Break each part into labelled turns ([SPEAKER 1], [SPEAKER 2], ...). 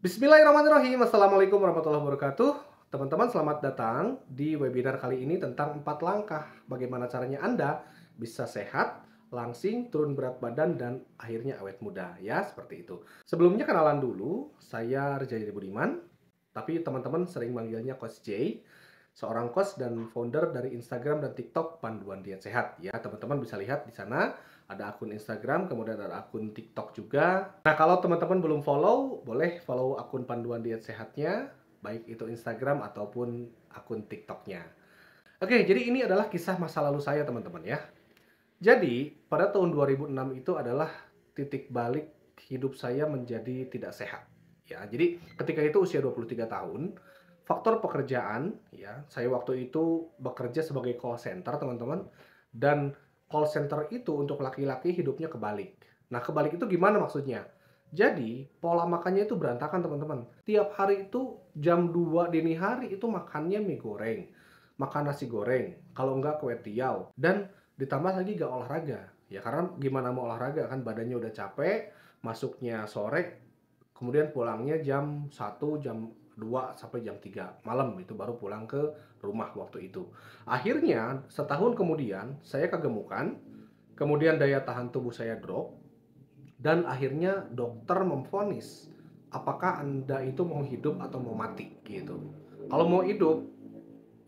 [SPEAKER 1] Bismillahirrahmanirrahim. Assalamualaikum warahmatullahi wabarakatuh. Teman-teman, selamat datang di webinar kali ini tentang 4 langkah bagaimana caranya Anda bisa sehat, langsing, turun berat badan, dan akhirnya awet muda. Ya, seperti itu. Sebelumnya kenalan dulu, saya Rejayadi Budiman, tapi teman-teman sering manggilnya Coach J, seorang coach dan founder dari Instagram dan TikTok Panduan Diet Sehat. Ya, teman-teman bisa lihat di sana ada akun Instagram, kemudian ada akun TikTok juga. Nah, kalau teman-teman belum follow, boleh follow akun Panduan Diet Sehatnya, baik itu Instagram ataupun akun TikToknya. Oke, jadi ini adalah kisah masa lalu saya, teman-teman ya. Jadi, pada tahun 2006 itu adalah titik balik hidup saya menjadi tidak sehat. Ya, jadi ketika itu usia 23 tahun, faktor pekerjaan, ya, saya waktu itu bekerja sebagai call center, teman-teman, dan call center itu untuk laki-laki hidupnya kebalik. Nah, kebalik itu gimana maksudnya? Jadi, pola makannya itu berantakan, teman-teman. Tiap hari itu jam 2 dini hari itu makannya mie goreng, makan nasi goreng, kalau enggak kue tiaw, dan ditambah lagi gak olahraga. Ya karena gimana mau olahraga kan badannya udah capek, masuknya sore, kemudian pulangnya jam 1, jam 2 sampai jam 3 malam itu baru pulang ke rumah waktu itu. Akhirnya setahun kemudian saya kegemukan, kemudian daya tahan tubuh saya drop, dan akhirnya dokter memvonis apakah Anda itu mau hidup atau mau mati gitu. Kalau mau hidup,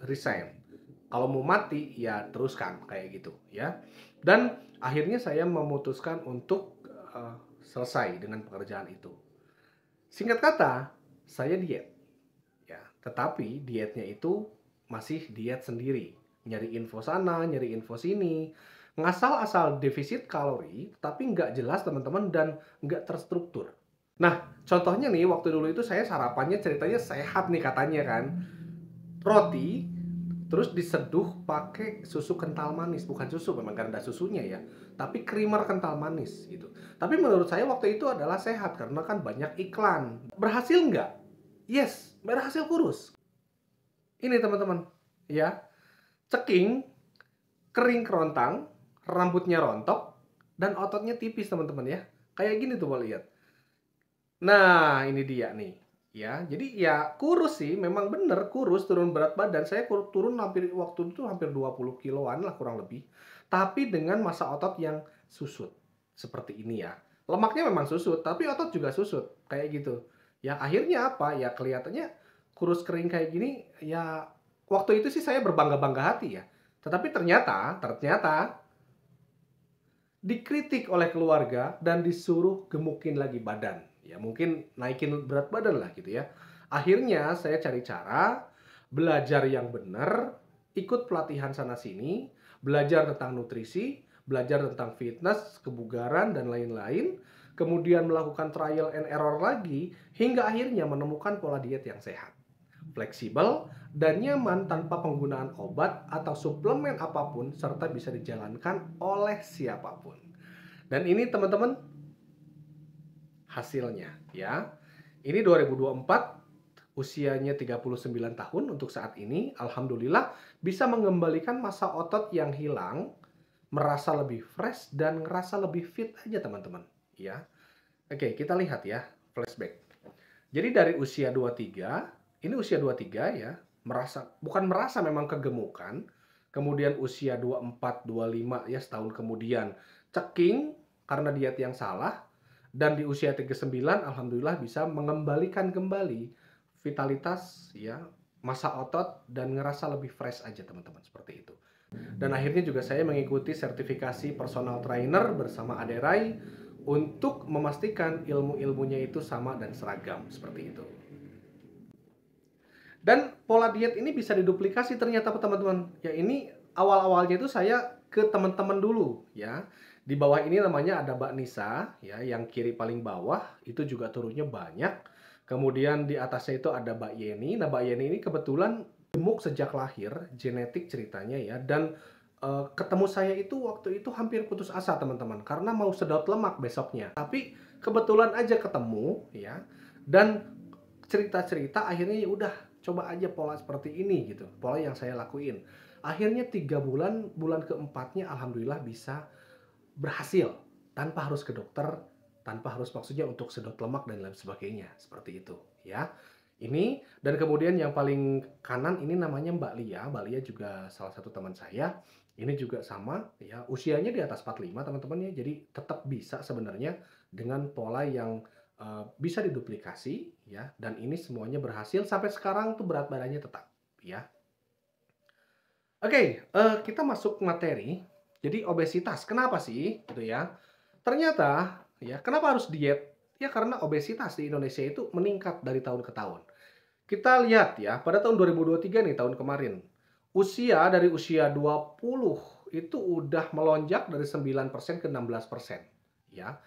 [SPEAKER 1] resign. Kalau mau mati, ya teruskan kayak gitu ya. Dan akhirnya saya memutuskan untuk selesai dengan pekerjaan itu. Singkat kata, saya diet ya. Tetapi dietnya itu masih diet sendiri. Nyari info sana, nyari info sini. Ngasal-asal defisit kalori, tapi nggak jelas teman-teman dan nggak terstruktur. Nah, contohnya nih, waktu dulu itu saya sarapannya ceritanya sehat nih katanya kan. Roti, terus diseduh pakai susu kental manis, bukan susu, memang kan ada susunya ya, tapi creamer kental manis gitu. Tapi menurut saya waktu itu adalah sehat karena kan banyak iklan. Berhasil nggak? Yes, berhasil kurus. Ini teman-teman, ya, ceking, kering kerontang, rambutnya rontok, dan ototnya tipis teman-teman ya. Kayak gini tuh mau lihat. Nah, ini dia nih. Ya, jadi ya kurus sih, memang bener kurus, turun berat badan. Saya turun hampir waktu itu hampir 20 kiloan lah kurang lebih. Tapi dengan massa otot yang susut. Seperti ini ya. Lemaknya memang susut, tapi otot juga susut. Kayak gitu. Ya akhirnya apa? Ya kelihatannya kurus kering kayak gini, ya waktu itu sih saya berbangga-bangga hati ya. Tetapi ternyata dikritik oleh keluarga dan disuruh gemukin lagi badan. Ya mungkin naikin berat badan lah gitu ya. Akhirnya saya cari cara, belajar yang benar, ikut pelatihan sana sini, belajar tentang nutrisi, belajar tentang fitness, kebugaran dan lain-lain, kemudian melakukan trial and error lagi hingga akhirnya menemukan pola diet yang sehat, fleksibel, dan nyaman tanpa penggunaan obat atau suplemen apapun serta bisa dijalankan oleh siapapun. Dan ini teman-teman hasilnya ya. Ini 2024, usianya 39 tahun untuk saat ini. Alhamdulillah bisa mengembalikan massa otot yang hilang, merasa lebih fresh dan ngerasa lebih fit aja teman-teman ya. Oke, kita lihat ya flashback. Jadi dari usia 23, ini usia 23 ya, bukan merasa memang kegemukan. Kemudian usia 24, 25 ya setahun kemudian ceking karena diet yang salah, dan di usia 39 alhamdulillah bisa mengembalikan kembali vitalitas ya, massa otot dan ngerasa lebih fresh aja teman-teman seperti itu. Dan akhirnya juga saya mengikuti sertifikasi personal trainer bersama Aderai untuk memastikan ilmu-ilmunya itu sama dan seragam seperti itu. Dan pola diet ini bisa diduplikasi ternyata teman-teman. Ya ini awal-awalnya itu saya ke teman-teman dulu ya. Di bawah ini namanya ada Mbak Nisa ya, yang kiri paling bawah itu juga turunnya banyak. Kemudian di atasnya itu ada Mbak Yeni. Nah, Mbak Yeni ini kebetulan gemuk sejak lahir, genetik ceritanya ya. Dan ketemu saya itu waktu itu hampir putus asa teman-teman karena mau sedot lemak besoknya. Tapi kebetulan aja ketemu ya. Dan cerita-cerita akhirnya ya udah coba aja pola seperti ini gitu, pola yang saya lakuin. Akhirnya 3 bulan, bulan keempatnya alhamdulillah bisa berhasil tanpa harus ke dokter, tanpa harus maksudnya untuk sedot lemak dan lain sebagainya, seperti itu ya. Ini dan kemudian yang paling kanan ini namanya Mbak Lia. Mbak Lia juga salah satu teman saya. Ini juga sama ya, usianya di atas 45 teman-teman ya. Jadi tetap bisa sebenarnya dengan pola yang bisa diduplikasi ya, dan ini semuanya berhasil sampai sekarang tuh berat badannya tetap ya. Oke, kita masuk materi. Jadi obesitas, kenapa sih gitu ya? Ternyata ya, kenapa harus diet? Ya karena obesitas di Indonesia itu meningkat dari tahun ke tahun. Kita lihat ya, pada tahun 2023 nih, tahun kemarin, dari usia 20 itu udah melonjak dari 9% ke 16% ya.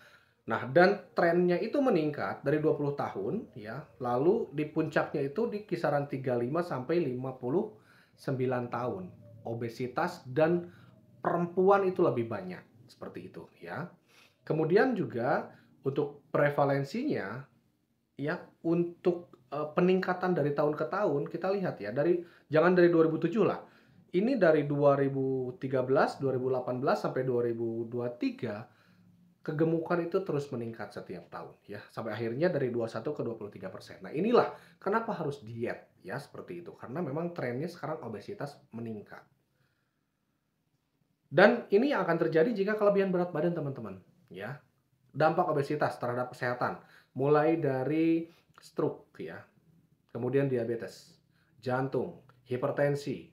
[SPEAKER 1] Nah, dan trennya itu meningkat dari 20 tahun ya, lalu di puncaknya itu di kisaran 35 sampai 59 tahun. Obesitas dan perempuan itu lebih banyak, seperti itu ya. Kemudian juga untuk prevalensinya ya, untuk peningkatan dari tahun ke tahun kita lihat ya, jangan dari 2007 lah. Ini dari 2013, 2018 sampai 2023 kegemukan itu terus meningkat setiap tahun ya, sampai akhirnya dari 21 ke 23%. Nah, inilah kenapa harus diet ya, seperti itu. Karena memang trennya sekarang obesitas meningkat. Dan ini yang akan terjadi jika kelebihan berat badan teman-teman ya. Dampak obesitas terhadap kesehatan mulai dari stroke ya, kemudian diabetes, jantung, hipertensi,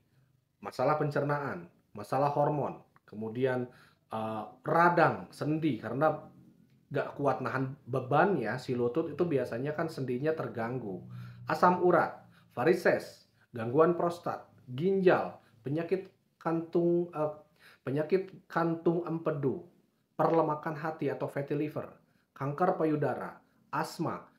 [SPEAKER 1] masalah pencernaan, masalah hormon, kemudian radang, sendi karena nggak kuat nahan beban ya, si lutut itu biasanya kan sendinya terganggu, asam urat, varises, gangguan prostat, ginjal, kantung penyakit kantung empedu, perlemakan hati atau fatty liver, kanker payudara, asma,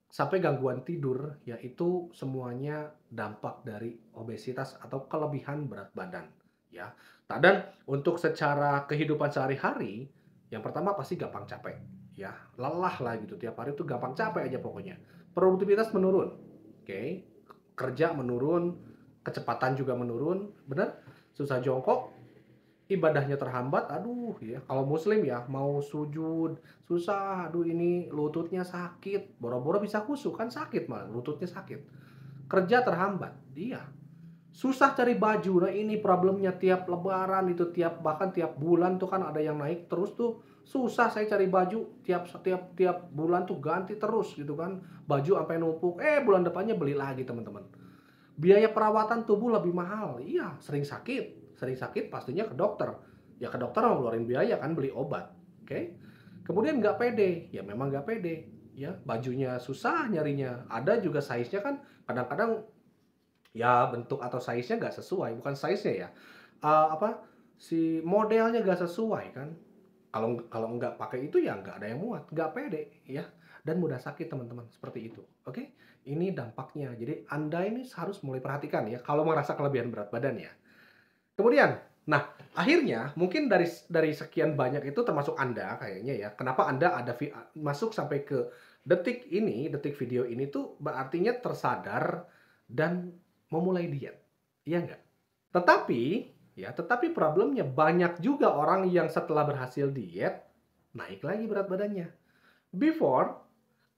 [SPEAKER 1] sampai gangguan tidur, yaitu semuanya dampak dari obesitas atau kelebihan berat badan ya. Dan untuk secara kehidupan sehari-hari, yang pertama pasti gampang capek ya, lelah lah gitu, tiap hari tuh gampang capek aja pokoknya. Produktivitas menurun, oke, kerja menurun, kecepatan juga menurun, benar, susah jongkok, ibadahnya terhambat, aduh ya, kalau muslim ya, mau sujud, susah, aduh ini lututnya sakit, boro-boro bisa khusyuk, kan sakit malah, lututnya sakit. Kerja terhambat, iya. Susah cari baju, nah ini problemnya tiap lebaran itu, bahkan tiap bulan tuh kan ada yang naik terus tuh, susah saya cari baju, tiap tiap tiap bulan tuh ganti terus gitu kan, baju sampai numpuk, bulan depannya beli lagi teman-teman. Biaya perawatan tubuh lebih mahal. Iya, sering sakit. Sering sakit pastinya ke dokter. Ya ke dokter mau ngeluarin biaya kan beli obat. Oke. Kemudian nggak pede. Ya memang nggak pede. Ya, bajunya susah nyarinya. Ada juga size-nya kan kadang-kadang ya bentuk atau size-nya nggak sesuai. Bukan size-nya ya. Apa si modelnya nggak sesuai kan. Kalau kalau nggak pakai itu ya nggak ada yang muat, nggak pede ya, dan mudah sakit teman-teman, seperti itu. Oke, ini dampaknya. Jadi Anda ini harus mulai perhatikan ya kalau merasa kelebihan berat badan ya. Kemudian, nah akhirnya mungkin dari sekian banyak itu termasuk Anda kayaknya ya. Kenapa Anda masuk sampai ke detik video ini tuh artinya tersadar dan memulai diet. Iya nggak? Tetapi problemnya banyak juga orang yang setelah berhasil diet, naik lagi berat badannya. Before,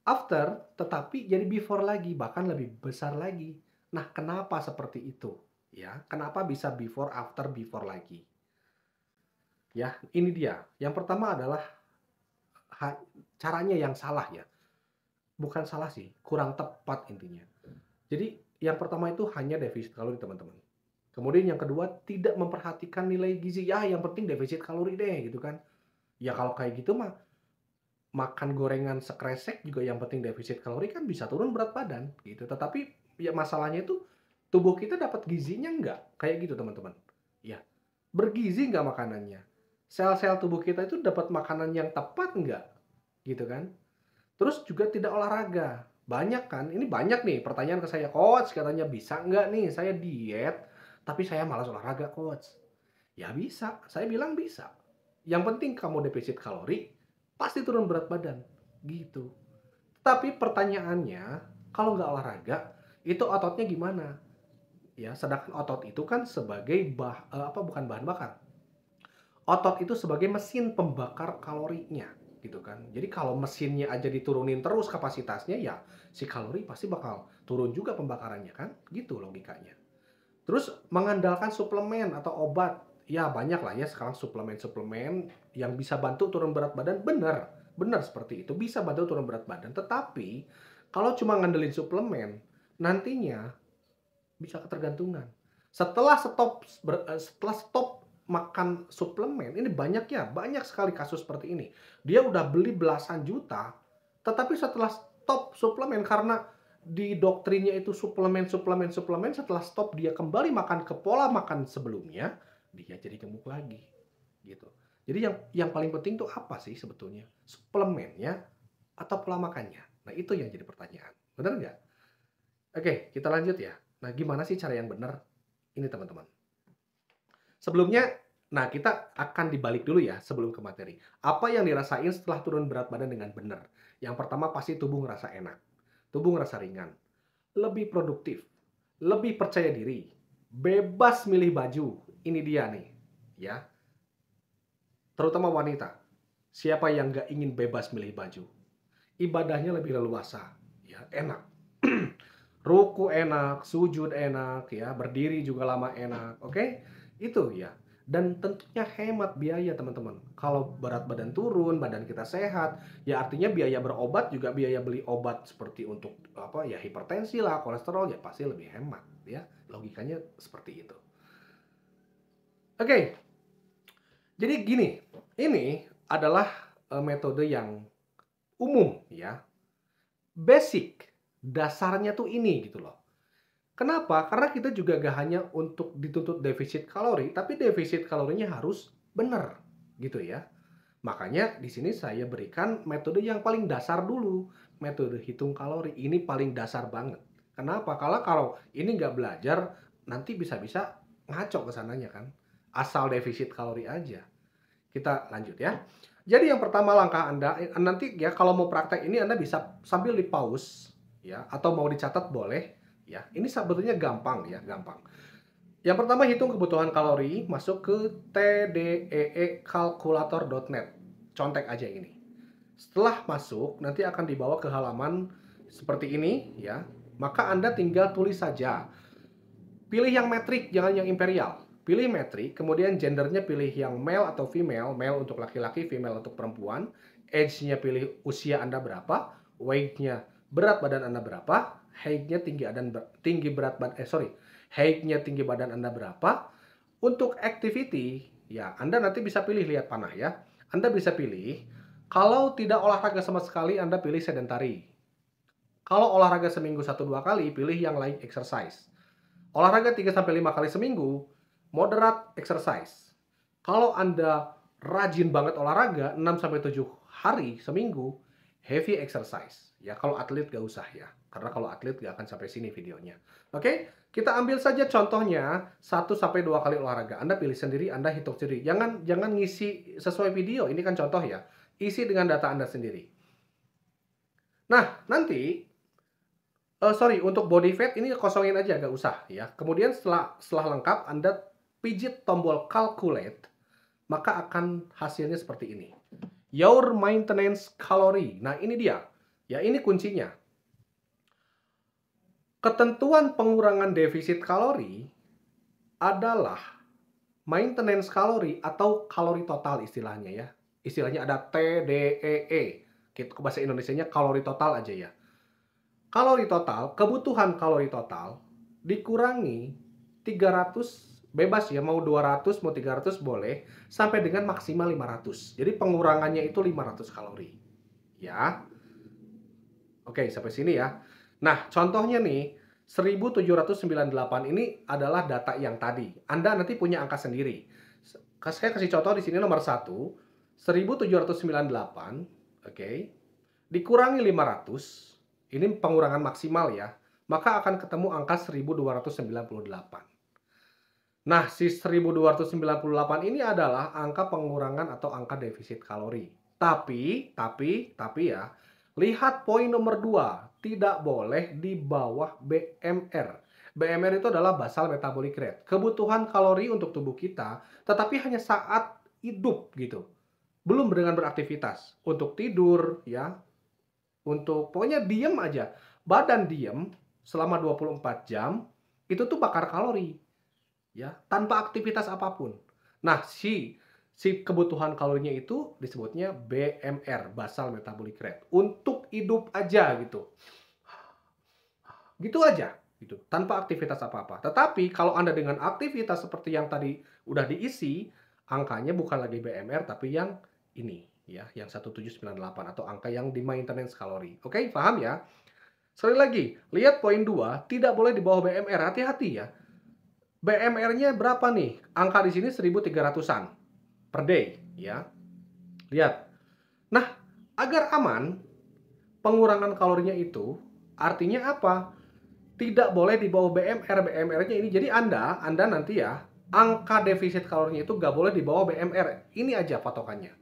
[SPEAKER 1] after, tetapi jadi before lagi, bahkan lebih besar lagi. Nah, kenapa seperti itu? Ya, kenapa bisa before, after, before lagi? Ya, ini dia. Yang pertama adalah caranya yang salah ya. Bukan salah sih, kurang tepat intinya. Jadi, yang pertama itu hanya defisit kalori teman-teman. Kemudian yang kedua, tidak memperhatikan nilai gizi. Ya, yang penting defisit kalori deh, gitu kan. Ya kalau kayak gitu mah, makan gorengan sekresek juga yang penting defisit kalori kan bisa turun berat badan, gitu. Tetapi ya masalahnya itu, tubuh kita dapat gizinya nggak? Kayak gitu teman-teman. Ya, bergizi nggak makanannya? Sel-sel tubuh kita itu dapat makanan yang tepat nggak? Gitu kan. Terus juga tidak olahraga. Banyak kan, ini banyak nih pertanyaan ke saya, "Coach katanya bisa nggak nih saya diet, tapi saya malas olahraga coach?" Ya bisa, saya bilang bisa. Yang penting kamu defisit kalori, pasti turun berat badan, gitu. Tapi pertanyaannya, kalau nggak olahraga, itu ototnya gimana? Ya, sedangkan otot itu kan sebagai bukan bahan bakar. Otot itu sebagai mesin pembakar kalorinya. gitu kan. Jadi kalau mesinnya aja diturunin terus kapasitasnya, ya si kalori pasti bakal turun juga pembakarannya kan, gitu logikanya. Terus mengandalkan suplemen atau obat, ya banyak lah ya sekarang suplemen-suplemen yang bisa bantu turun berat badan, benar, benar seperti itu, bisa bantu turun berat badan. Tetapi kalau cuma ngandelin suplemen, nantinya bisa ketergantungan. Setelah stop makan suplemen, ini banyak ya, banyak sekali kasus seperti ini. Dia udah beli belasan juta, tetapi setelah stop suplemen karena di doktrinnya itu suplemen, suplemen, suplemen, setelah stop dia kembali makan ke pola makan sebelumnya, dia jadi gemuk lagi, gitu. Jadi yang paling penting tuh apa sih sebetulnya? Suplemennya atau pola makannya? Nah, itu yang jadi pertanyaan. Benar nggak? Oke, kita lanjut ya. Nah, gimana sih cara yang benar? Ini teman-teman. Sebelumnya, nah kita akan dibalik dulu ya sebelum ke materi. Apa yang dirasain setelah turun berat badan dengan benar? Yang pertama pasti tubuh ngerasa enak. Tubuh ngerasa ringan. Lebih produktif. Lebih percaya diri. Bebas milih baju. Ini dia nih. Ya, terutama wanita. Siapa yang nggak ingin bebas milih baju? Ibadahnya lebih leluasa. Ya, enak. Ruku enak, sujud enak, ya, berdiri juga lama enak, oke? Itu ya. Dan tentunya hemat biaya teman-teman. Kalau berat badan turun, badan kita sehat, ya artinya biaya berobat juga biaya beli obat seperti untuk apa ya hipertensi lah, kolesterol ya pasti lebih hemat, ya. Logikanya seperti itu. Oke, jadi gini, ini adalah metode yang umum ya, basic, dasarnya tuh ini gitu loh. Kenapa? Karena kita juga gak hanya untuk dituntut defisit kalori, tapi defisit kalorinya harus benar, gitu ya. Makanya di sini saya berikan metode yang paling dasar dulu, metode hitung kalori. Ini paling dasar banget. Kenapa? Kalau ini nggak belajar, nanti bisa-bisa ngaco ke sananya kan. Asal defisit kalori aja. Kita lanjut ya. Jadi yang pertama langkah Anda, nanti ya kalau mau praktek ini Anda bisa sambil di pause ya, atau mau dicatat boleh ya. Ini sebetulnya gampang ya, gampang. Yang pertama hitung kebutuhan kalori, masuk ke tdeekalkulator.net. Contek aja ini. Setelah masuk, nanti akan dibawa ke halaman seperti ini ya. Maka Anda tinggal tulis saja. Pilih yang metrik, jangan yang imperial. Pilih metrik, kemudian gendernya pilih yang male atau female. Male untuk laki-laki, female untuk perempuan. Age-nya pilih usia Anda berapa. Weight-nya berat badan Anda berapa. Height-nya height-nya tinggi badan Anda berapa. Untuk activity, ya Anda nanti bisa pilih, lihat panah ya. Anda bisa pilih, kalau tidak olahraga sama sekali, Anda pilih sedentary. Kalau olahraga seminggu 1-2 kali, pilih yang light exercise. Olahraga 3-5 kali seminggu, moderate exercise. Kalau Anda rajin banget olahraga 6-7 hari seminggu, heavy exercise. Ya kalau atlet gak usah ya. Karena kalau atlet gak akan sampai sini videonya. Oke, kita ambil saja contohnya 1-2 kali olahraga. Anda pilih sendiri, Anda hitung sendiri. Jangan ngisi sesuai video, ini kan contoh ya. Isi dengan data Anda sendiri. Nah, nanti untuk body fat ini kosongin aja, gak usah ya. Kemudian setelah lengkap, Anda pijit tombol calculate, maka akan hasilnya seperti ini. Your maintenance calorie. Nah, ini dia. Ya, ini kuncinya. Ketentuan pengurangan defisit kalori adalah maintenance kalori atau kalori total istilahnya ya. Istilahnya ada TDEE. Kita ke bahasa Indonesianya kalori total aja ya. Kalori total, kebutuhan kalori total dikurangi 300, bebas ya, mau 200, mau 300 boleh, sampai dengan maksimal 500. Jadi pengurangannya itu 500 kalori. Ya. Oke, sampai sini ya. Nah, contohnya nih, 1798 ini adalah data yang tadi. Anda nanti punya angka sendiri. Saya kasih contoh di sini nomor 1, 1798, oke, dikurangi 500, ini pengurangan maksimal ya, maka akan ketemu angka 1298. Nah, si 1298 ini adalah angka pengurangan atau angka defisit kalori. Tapi ya, lihat poin nomor 2, tidak boleh di bawah BMR. BMR itu adalah basal metabolic rate, kebutuhan kalori untuk tubuh kita, tetapi hanya saat hidup gitu. Belum dengan beraktivitas, untuk tidur ya, untuk pokoknya diem aja. Badan diem selama 24 jam, itu tuh bakar kalori ya, tanpa aktivitas apapun. Nah, si kebutuhan kalorinya itu disebutnya BMR, basal metabolic rate, untuk hidup aja gitu. Gitu aja, gitu, tanpa aktivitas apa-apa. Tetapi kalau Anda dengan aktivitas seperti yang tadi udah diisi, angkanya bukan lagi BMR tapi yang ini ya, yang 1798 atau angka yang di maintenance kalori. Oke, paham ya? Sekali lagi, lihat poin 2, tidak boleh di bawah BMR, hati-hati ya. BMR-nya berapa nih? Angka di sini 1300-an per day ya. Lihat. Nah, agar aman, pengurangan kalorinya itu artinya apa? Tidak boleh di bawah BMR. BMR-nya ini. Jadi Anda nanti ya, angka defisit kalorinya itu nggak boleh di bawah BMR. Ini aja patokannya.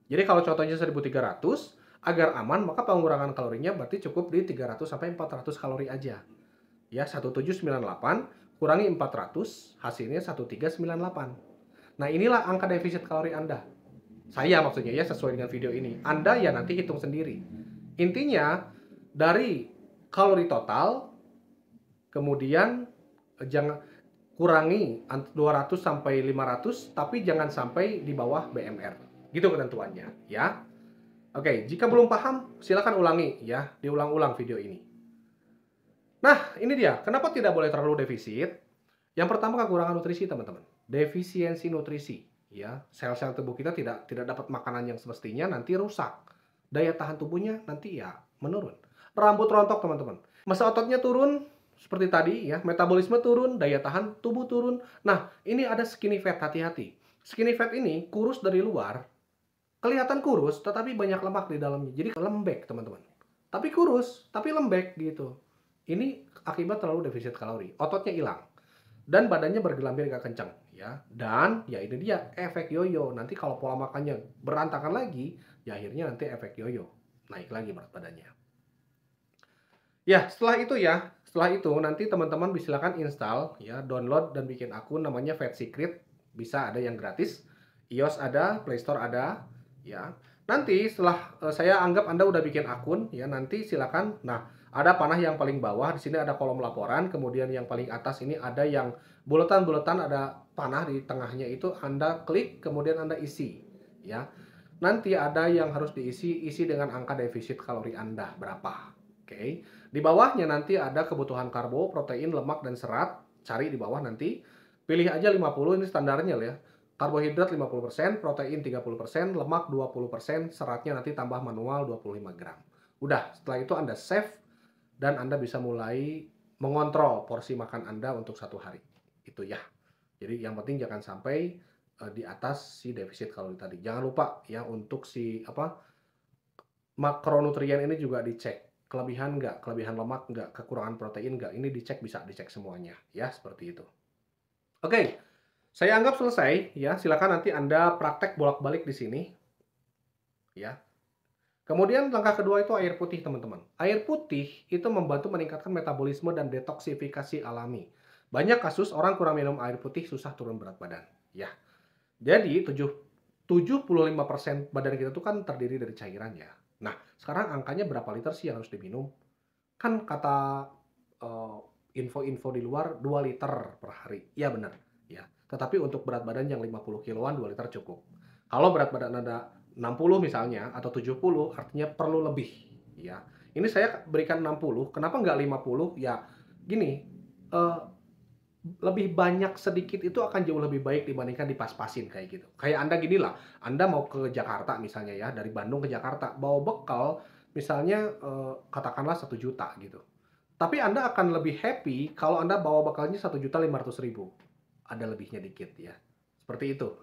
[SPEAKER 1] Jadi kalau contohnya 1300, agar aman, maka pengurangan kalorinya berarti cukup di 300 sampai 400 kalori aja. Ya, 1798 kurangi 400, hasilnya 1398. Nah, inilah angka defisit kalori Anda. Saya maksudnya ya, sesuai dengan video ini. Anda ya nanti hitung sendiri. Intinya, dari kalori total, kemudian jangan kurangi 200 sampai 500, tapi jangan sampai di bawah BMR. Gitu ketentuannya, ya. Oke, jika belum paham, silakan ulangi ya, diulang-ulang video ini. Nah, ini dia, kenapa tidak boleh terlalu defisit? Yang pertama kekurangan nutrisi, teman-teman. Defisiensi nutrisi, ya. Sel-sel tubuh kita tidak dapat makanan yang semestinya, nanti rusak. Daya tahan tubuhnya nanti ya menurun. Rambut rontok, teman-teman. Massa ototnya turun, seperti tadi ya, metabolisme turun, daya tahan tubuh turun. Nah, ini ada skinny fat, hati-hati. Skinny fat ini kurus dari luar, kelihatan kurus, tetapi banyak lemak di dalamnya. Jadi lembek, teman-teman. Tapi kurus, tapi lembek gitu. Ini akibat terlalu defisit kalori. Ototnya hilang dan badannya bergelambir gak kencang ya. Dan ya ini dia efek yoyo. Nanti kalau pola makannya berantakan lagi, ya akhirnya nanti efek yoyo. Naik lagi berat badannya. Ya, setelah itu nanti teman-teman silakan install ya, download dan bikin akun namanya Fat Secret. Bisa ada yang gratis. iOS ada, Play Store ada ya. Nanti setelah saya anggap Anda udah bikin akun ya, nanti silakan. Nah, ada panah yang paling bawah, di sini ada kolom laporan, kemudian yang paling atas ini ada yang buletan-buletan, ada panah di tengahnya itu Anda klik, kemudian Anda isi ya. Nanti ada yang harus isi dengan angka defisit kalori Anda berapa. Oke. Di bawahnya nanti ada kebutuhan karbo, protein, lemak dan serat. Cari di bawah nanti. Pilih aja 50, ini standarnya ya. Karbohidrat 50%, protein 30%, lemak 20%, seratnya nanti tambah manual 25 gram. Udah, setelah itu Anda save dan Anda bisa mulai mengontrol porsi makan Anda untuk satu hari. Itu ya. Jadi yang penting jangan sampai di atas si defisit kalori tadi. Jangan lupa ya untuk si makronutrien ini juga dicek. Kelebihan enggak, kelebihan lemak enggak, kekurangan protein enggak. Ini dicek, bisa dicek semuanya ya, seperti itu. Oke. Saya anggap selesai ya. Silakan nanti Anda praktek bolak-balik di sini. Ya. Kemudian langkah kedua itu air putih, teman-teman. Air putih itu membantu meningkatkan metabolisme dan detoksifikasi alami. Banyak kasus orang kurang minum air putih susah turun berat badan. Ya. Jadi 75% badan kita itu kan terdiri dari cairan ya. Nah, sekarang angkanya berapa liter sih yang harus diminum? Kan kata info-info di luar 2 liter per hari. Iya benar. Ya. Tetapi untuk berat badan yang 50 kiloan 2 liter cukup. Kalau berat badan Anda 60 misalnya atau 70 artinya perlu lebih ya. Ini saya berikan 60, kenapa nggak 50? Ya gini, lebih banyak sedikit itu akan jauh lebih baik dibandingkan dipas-pasin kayak gitu. Kayak Anda gini lah, Anda mau ke Jakarta misalnya ya, dari Bandung ke Jakarta, bawa bekal misalnya katakanlah 1 juta gitu. Tapi Anda akan lebih happy kalau Anda bawa bekalnya 1.500.000. Ada lebihnya dikit ya. Seperti itu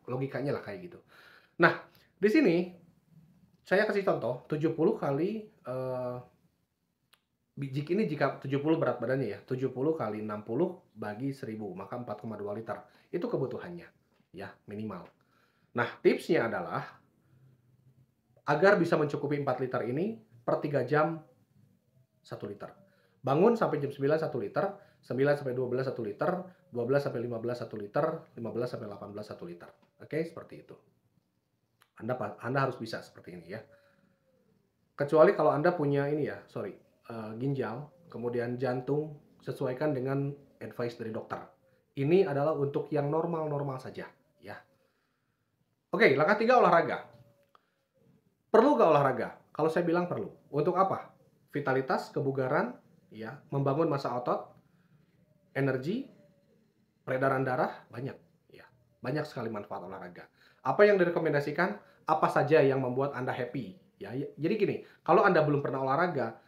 [SPEAKER 1] logikanya lah kayak gitu. Nah, di sini saya kasih contoh 70 kali jika 70 berat badannya ya, 70 kali 60 bagi 1000, maka 4,2 liter. Itu kebutuhannya, ya, minimal. Nah, tipsnya adalah agar bisa mencukupi 4 liter ini, per 3 jam 1 liter. Bangun sampai jam 9 1 liter, 9 sampai 12 1 liter, 12 sampai 15 1 liter, 15 sampai 18 1 liter. Oke, seperti itu. Anda harus bisa seperti ini ya. Kecuali kalau Anda punya ini ya, sorry, ginjal, kemudian jantung, sesuaikan dengan advice dari dokter. Ini adalah untuk yang normal-normal saja, ya. Oke, langkah 3 olahraga. Perlu nggak olahraga? Kalau saya bilang perlu. Untuk apa? Vitalitas, kebugaran, ya, membangun massa otot, energi, peredaran darah, banyak, ya. Banyak sekali manfaat olahraga. Apa yang direkomendasikan? Apa saja yang membuat Anda happy, ya. Jadi gini, kalau Anda belum pernah olahraga,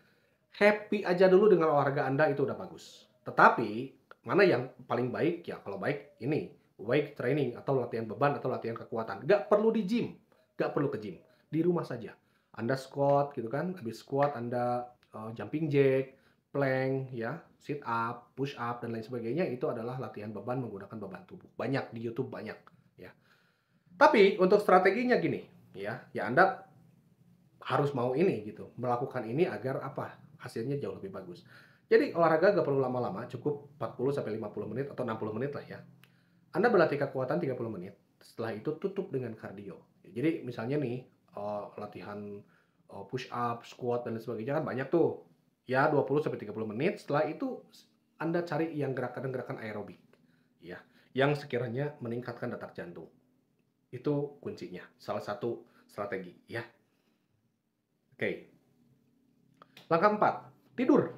[SPEAKER 1] happy aja dulu dengan olahraga Anda itu udah bagus. Tetapi, mana yang paling baik? Ya kalau baik ini, weight training atau latihan beban atau latihan kekuatan. Nggak perlu di gym, nggak perlu ke gym. Di rumah saja. Anda squat gitu kan, habis squat Anda jumping jack, plank, ya, sit up, push up dan lain sebagainya itu adalah latihan beban menggunakan beban tubuh. Banyak di YouTube banyak, ya. Tapi untuk strateginya gini, ya Anda harus mau ini gitu, melakukan ini agar apa? Hasilnya jauh lebih bagus. Jadi olahraga gak perlu lama-lama, cukup 40 sampai 50 menit atau 60 menit lah ya. Anda berlatih kekuatan 30 menit, setelah itu tutup dengan kardio. Jadi misalnya nih, latihan push up, squat dan lain sebagainya kan banyak tuh. Ya 20 sampai 30 menit, setelah itu Anda cari yang gerakan-gerakan aerobik ya, yang sekiranya meningkatkan detak jantung. Itu kuncinya, salah satu strategi ya. Oke. Langkah 4, tidur.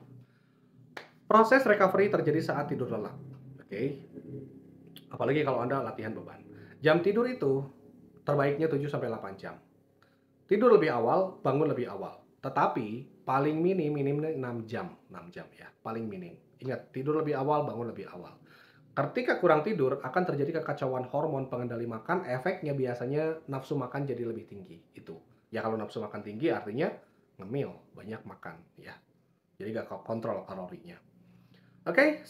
[SPEAKER 1] Proses recovery terjadi saat tidur lelap. Oke. Apalagi kalau Anda latihan beban. Jam tidur itu terbaiknya 7 sampai 8 jam. Tidur lebih awal, bangun lebih awal. Tetapi paling minimnya 6 jam, 6 jam ya, paling minim. Ingat, tidur lebih awal, bangun lebih awal. Ketika kurang tidur akan terjadi kekacauan hormon pengendali makan, efeknya biasanya nafsu makan jadi lebih tinggi. Itu. Ya kalau nafsu makan tinggi artinya ngemil, banyak makan ya. Jadi gak kontrol kalorinya. Oke,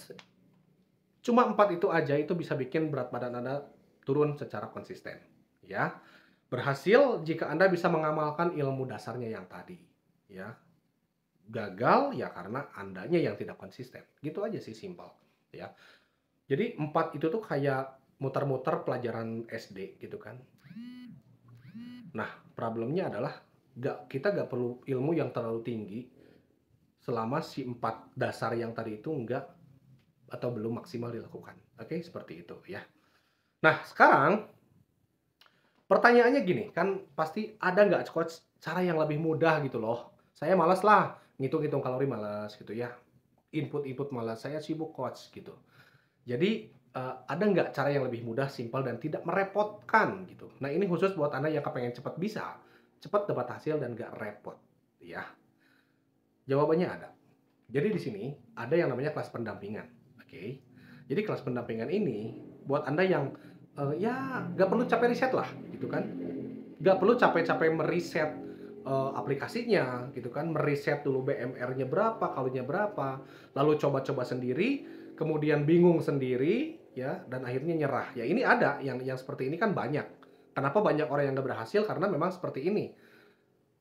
[SPEAKER 1] cuma 4 itu aja itu bisa bikin berat badan Anda turun secara konsisten. Ya, berhasil jika Anda bisa mengamalkan ilmu dasarnya yang tadi. Ya, gagal ya karena Andanya yang tidak konsisten. Gitu aja sih, simpel. Ya, jadi 4 itu tuh kayak muter-muter pelajaran SD gitu kan. Nah, problemnya adalah kita gak perlu ilmu yang terlalu tinggi selama si 4 dasar yang tadi itu enggak atau belum maksimal dilakukan. Oke, seperti itu ya. Nah, sekarang pertanyaannya gini, kan pasti ada nggak coach cara yang lebih mudah gitu loh. Saya malas lah, ngitung-ngitung kalori malas gitu ya. Input-input malas, saya sibuk coach gitu. Jadi ada nggak cara yang lebih mudah, simpel dan tidak merepotkan gitu. Nah ini khusus buat Anda yang kepengen cepat bisa, cepat dapat hasil dan nggak repot ya. Jawabannya ada. Jadi di sini ada yang namanya kelas pendampingan. Oke. Jadi kelas pendampingan ini buat Anda yang ya nggak perlu capek riset lah gitu kan. Nggak perlu capek-capek meriset aplikasinya gitu kan, meriset dulu BMR-nya berapa, kalorinya berapa, lalu coba-coba sendiri, kemudian bingung sendiri ya dan akhirnya nyerah. Ya ini ada yang seperti ini kan banyak. Kenapa banyak orang yang nggak berhasil? Karena memang seperti ini.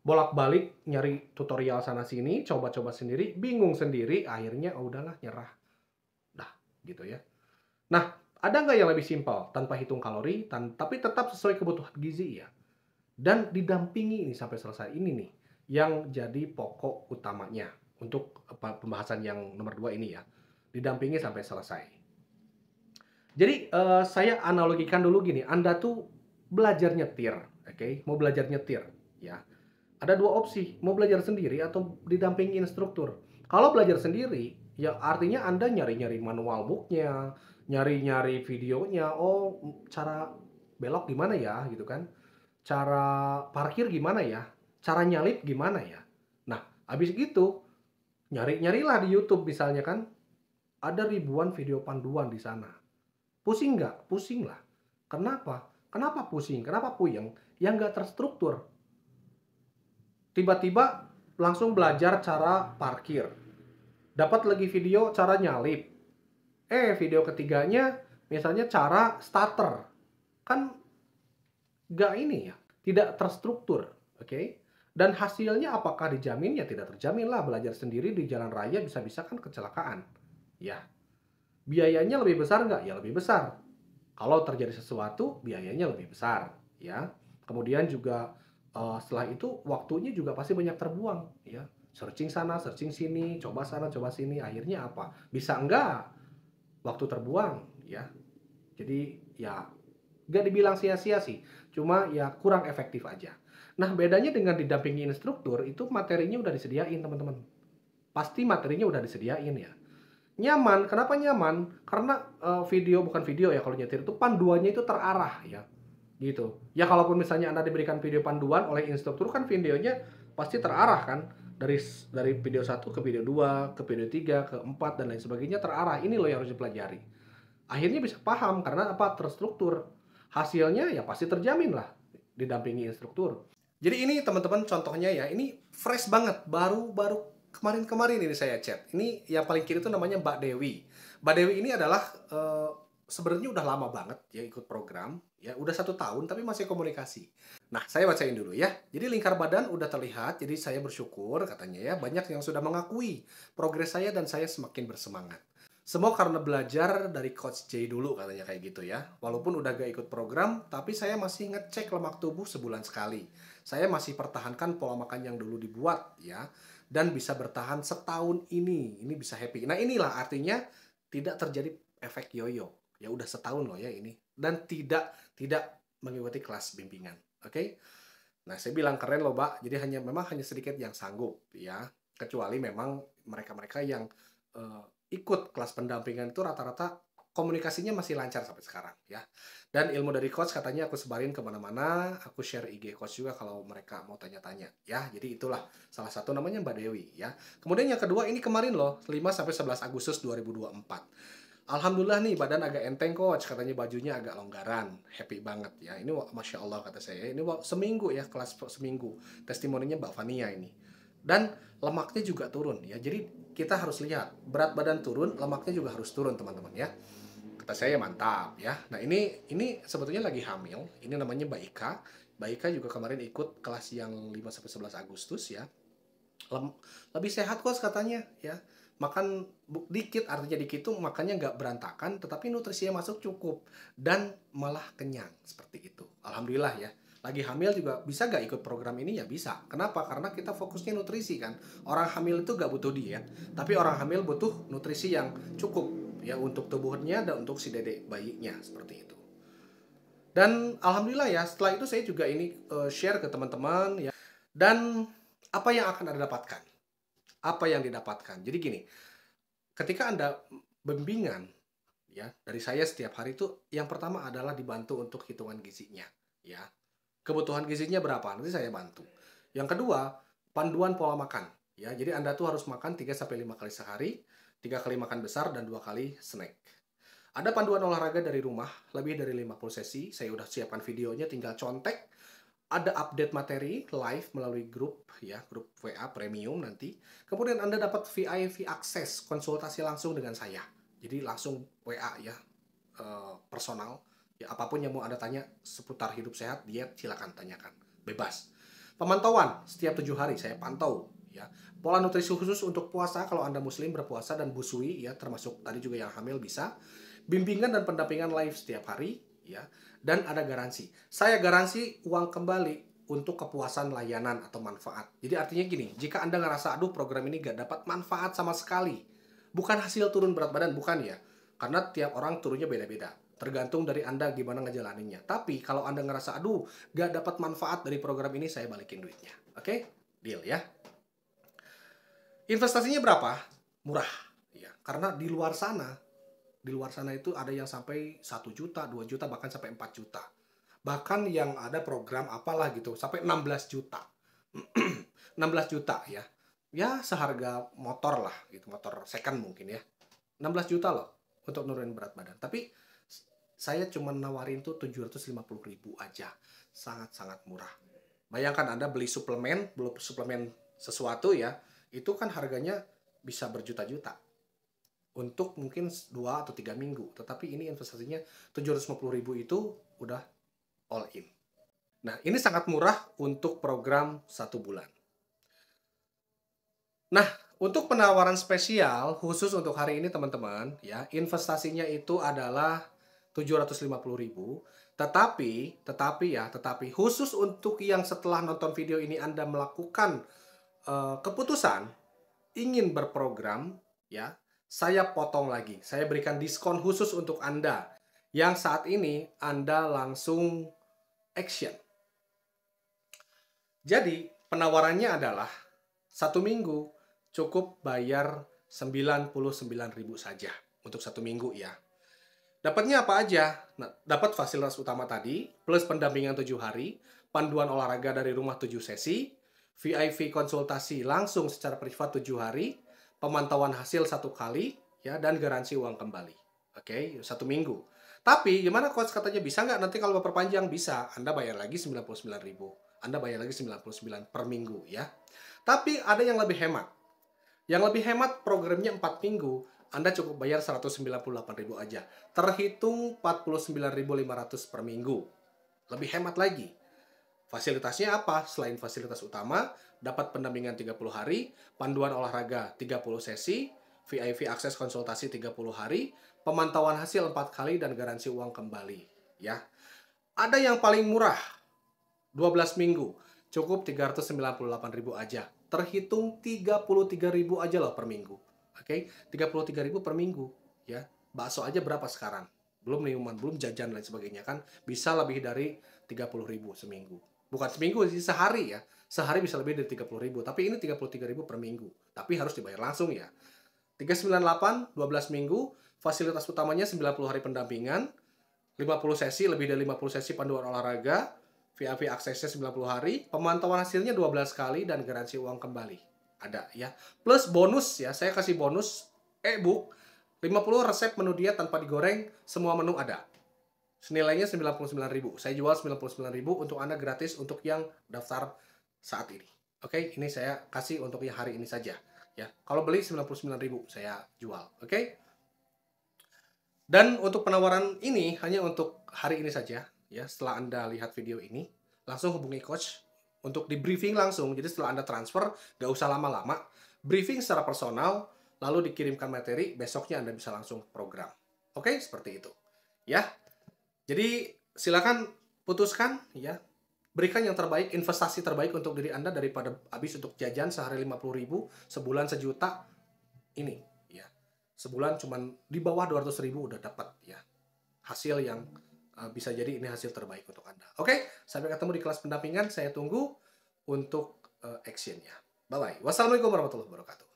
[SPEAKER 1] Bolak-balik nyari tutorial sana sini, coba-coba sendiri, bingung sendiri, akhirnya oh udahlah nyerah. Dah, gitu ya. Nah, ada nggak yang lebih simpel tanpa hitung kalori, tapi tetap sesuai kebutuhan gizi ya? Dan didampingi ini sampai selesai. Ini nih yang jadi pokok utamanya untuk pembahasan yang nomor 2 ini ya. Didampingi sampai selesai. Jadi saya analogikan dulu gini, Anda tuh belajar nyetir, oke? Mau belajar nyetir ya. Ada dua opsi, mau belajar sendiri atau didampingi instruktur. Kalau belajar sendiri, ya artinya Anda nyari-nyari manual booknya, nyari-nyari videonya, oh cara belok gimana ya gitu kan. Cara parkir gimana ya? Cara nyalip gimana ya? Nah, habis gitu nyari-nyarilah di YouTube misalnya kan, ada ribuan video panduan di sana. Pusing nggak? Pusing lah. Kenapa? Kenapa pusing? Kenapa puyeng? Yang nggak terstruktur. Tiba-tiba langsung belajar cara parkir. Dapat lagi video cara nyalip. Video ketiganya misalnya cara starter. Kan nggak ini ya, tidak terstruktur, oke? Dan hasilnya apakah dijamin? Ya tidak terjamin lah, belajar sendiri di jalan raya bisa-bisa kan kecelakaan. Ya, biayanya lebih besar nggak? Ya lebih besar. Kalau terjadi sesuatu, biayanya lebih besar, ya. Kemudian juga, setelah itu waktunya juga pasti banyak terbuang ya, searching sana, searching sini, coba sana, coba sini, akhirnya apa? Bisa enggak waktu terbuang ya. Jadi ya nggak dibilang sia-sia sih, cuma ya kurang efektif aja. Nah, bedanya dengan didampingi instruktur, itu materinya udah disediain, teman-teman. Pasti materinya udah disediain ya. Nyaman, kenapa nyaman? Karena, video bukan video ya kalau nyetir itu, panduannya itu terarah ya, gitu. Ya kalaupun misalnya Anda diberikan video panduan oleh instruktur kan videonya pasti terarah kan, dari video satu ke video 2 ke video 3 ke 4 dan lain sebagainya terarah, ini loh yang harus dipelajari. Akhirnya bisa paham karena apa? Terstruktur. Hasilnya ya pasti terjamin lah didampingi instruktur. Jadi ini teman-teman contohnya ya, ini fresh banget, baru baru kemarin-kemarin ini saya chat. Ini yang paling kiri itu namanya Mbak Dewi. Mbak Dewi ini adalah sebenarnya udah lama banget ya ikut program, ya udah 1 tahun tapi masih komunikasi. Nah, saya bacain dulu ya. Jadi lingkar badan udah terlihat, jadi saya bersyukur katanya ya, banyak yang sudah mengakui progres saya dan saya semakin bersemangat. Semua karena belajar dari Coach J dulu katanya kayak gitu ya. Walaupun udah gak ikut program, tapi saya masih ngecek lemak tubuh sebulan sekali. Saya masih pertahankan pola makan yang dulu dibuat ya. Dan bisa bertahan setahun ini. Ini bisa happy. Nah inilah artinya tidak terjadi efek yoyo. Ya udah setahun loh ya ini. Dan tidak mengikuti kelas bimbingan. Oke? Nah saya bilang keren loh Mbak. Jadi memang hanya sedikit yang sanggup ya. Kecuali memang mereka-mereka yang eh, ikut kelas pendampingan itu rata-rata komunikasinya masih lancar sampai sekarang ya. Dan ilmu dari coach katanya aku sebarin kemana-mana, aku share IG coach juga kalau mereka mau tanya-tanya ya. Jadi itulah salah satu namanya Mbak Dewi ya. Kemudian yang kedua ini kemarin loh 5 sampai 11 Agustus 2024. Alhamdulillah nih badan agak enteng coach, katanya bajunya agak longgaran, happy banget ya. Ini masya Allah kata saya, ini seminggu ya kelas seminggu. Testimoninya Mbak Fania ini. Dan lemaknya juga turun ya. Jadi kita harus lihat berat badan turun, lemaknya juga harus turun teman-teman ya. Kata saya mantap ya. Nah ini sebetulnya lagi hamil. Ini namanya Mbak Ika. Mbak Ika juga kemarin ikut kelas yang 5 sampai 11 Agustus ya. Lebih sehat kok katanya ya. Makan dikit, artinya dikit itu makannya nggak berantakan, tetapi nutrisinya masuk cukup dan malah kenyang seperti itu. Alhamdulillah ya. Lagi hamil juga bisa nggak ikut program ini ya bisa. Kenapa? Karena kita fokusnya nutrisi kan. Orang hamil itu nggak butuh diet, tapi orang hamil butuh nutrisi yang cukup ya untuk tubuhnya dan untuk si dedek bayinya seperti itu. Dan alhamdulillah ya, setelah itu saya juga ini share ke teman-teman ya. Dan apa yang akan Anda dapatkan? Apa yang didapatkan? Jadi gini, ketika Anda bimbingan ya dari saya setiap hari itu yang pertama adalah dibantu untuk hitungan gizinya ya. Kebutuhan gizinya berapa? Nanti saya bantu. Yang kedua, panduan pola makan ya. Jadi Anda tuh harus makan 3 sampai 5 kali sehari, 3 kali makan besar dan 2 kali snack. Ada panduan olahraga dari rumah, lebih dari 50 sesi. Saya udah siapkan videonya, tinggal contek. Ada update materi live melalui grup ya, grup WA premium nanti. Kemudian Anda dapat VIP akses konsultasi langsung dengan saya. Jadi langsung WA ya, personal. Ya apapun yang mau Anda tanya seputar hidup sehat, diet, silakan tanyakan. Bebas. Pemantauan setiap 7 hari saya pantau ya. Pola nutrisi khusus untuk puasa kalau Anda muslim berpuasa dan busui ya, termasuk tadi juga yang hamil bisa. Bimbingan dan pendampingan live setiap hari ya, dan ada garansi. Saya garansi uang kembali untuk kepuasan layanan atau manfaat. Jadi artinya gini, jika Anda ngerasa aduh program ini gak dapat manfaat sama sekali, bukan hasil turun berat badan, bukan ya. Karena tiap orang turunnya beda-beda. Tergantung dari Anda gimana ngejalaninnya. Tapi kalau Anda ngerasa aduh gak dapat manfaat dari program ini, saya balikin duitnya. Oke? Deal ya. Investasinya berapa? Murah. Ya, karena di luar sana itu ada yang sampai 1 juta, 2 juta, bahkan sampai 4 juta. Bahkan yang ada program apalah gitu, sampai 16 juta. 16 juta ya. Ya seharga motor lah gitu, motor second mungkin ya. 16 juta loh untuk nurunin berat badan. Tapi saya cuma nawarin tuh 750.000 aja. Sangat-sangat murah. Bayangkan Anda beli suplemen sesuatu ya, itu kan harganya bisa berjuta-juta untuk mungkin 2 atau 3 minggu. Tetapi ini investasinya 750.000 itu udah all in. Nah, ini sangat murah untuk program 1 bulan. Nah, untuk penawaran spesial khusus untuk hari ini teman-teman, ya, investasinya itu adalah 750.000, Tetapi khusus untuk yang setelah nonton video ini Anda melakukan keputusan ingin berprogram, ya, saya potong lagi. Saya berikan diskon khusus untuk Anda yang saat ini Anda langsung action. Jadi, penawarannya adalah 1 minggu cukup bayar 99.000 saja untuk 1 minggu ya. Dapatnya apa aja? Nah, dapat fasilitas utama tadi, plus pendampingan 7 hari, panduan olahraga dari rumah 7 sesi, VIP konsultasi langsung secara privat 7 hari, pemantauan hasil 1 kali, ya, dan garansi uang kembali. Oke, 1 minggu. Tapi, gimana coach katanya bisa nggak nanti kalau perpanjang? Bisa, Anda bayar lagi 99.000. Anda bayar lagi 99 per minggu ya. Tapi ada yang lebih hemat. Yang lebih hemat programnya 4 minggu, Anda cukup bayar 198.000 aja. Terhitung 49.500 per minggu. Lebih hemat lagi. Fasilitasnya apa? Selain fasilitas utama, dapat pendampingan 30 hari, panduan olahraga 30 sesi, VIP akses konsultasi 30 hari, pemantauan hasil 4 kali, dan garansi uang kembali. Ya. Ada yang paling murah, 12 minggu, cukup 398.000 aja. Terhitung 33.000 aja loh per minggu. Oke, 33.000 per minggu, ya. Bakso aja berapa sekarang? Belum minuman, belum jajan dan sebagainya kan. Bisa lebih dari 30.000 seminggu. Bukan seminggu sih, sehari ya. Sehari bisa lebih dari 30.000, tapi ini 33.000 per minggu. Tapi harus dibayar langsung ya. 398, 12 minggu, fasilitas utamanya 90 hari pendampingan, 50 sesi, lebih dari 50 sesi panduan olahraga, VIP aksesnya 90 hari, pemantauan hasilnya 12 kali, dan garansi uang kembali. Ada ya. Plus bonus ya, saya kasih bonus e-book 50 resep menu diet tanpa digoreng, semua menu ada. Senilainya 99.000. Saya jual 99.000 untuk Anda gratis untuk yang daftar saat ini. Oke, ini saya kasih untuk yang hari ini saja ya. Kalau beli 99.000 saya jual. Oke? Dan untuk penawaran ini hanya untuk hari ini saja ya. Setelah Anda lihat video ini, langsung hubungi coach untuk di briefing langsung. Jadi setelah Anda transfer, nggak usah lama-lama. Briefing secara personal, lalu dikirimkan materi, besoknya Anda bisa langsung program. Oke, seperti itu. Ya. Jadi silakan putuskan ya. Berikan yang terbaik, investasi terbaik untuk diri Anda daripada habis untuk jajan sehari 50.000, sebulan 1 juta. Ini ya. Sebulan cuman di bawah 200.000 udah dapat ya. Hasil yang bisa jadi ini hasil terbaik untuk Anda. Oke, sampai ketemu di kelas pendampingan. Saya tunggu untuk actionnya. Bye-bye. Wassalamualaikum warahmatullahi wabarakatuh.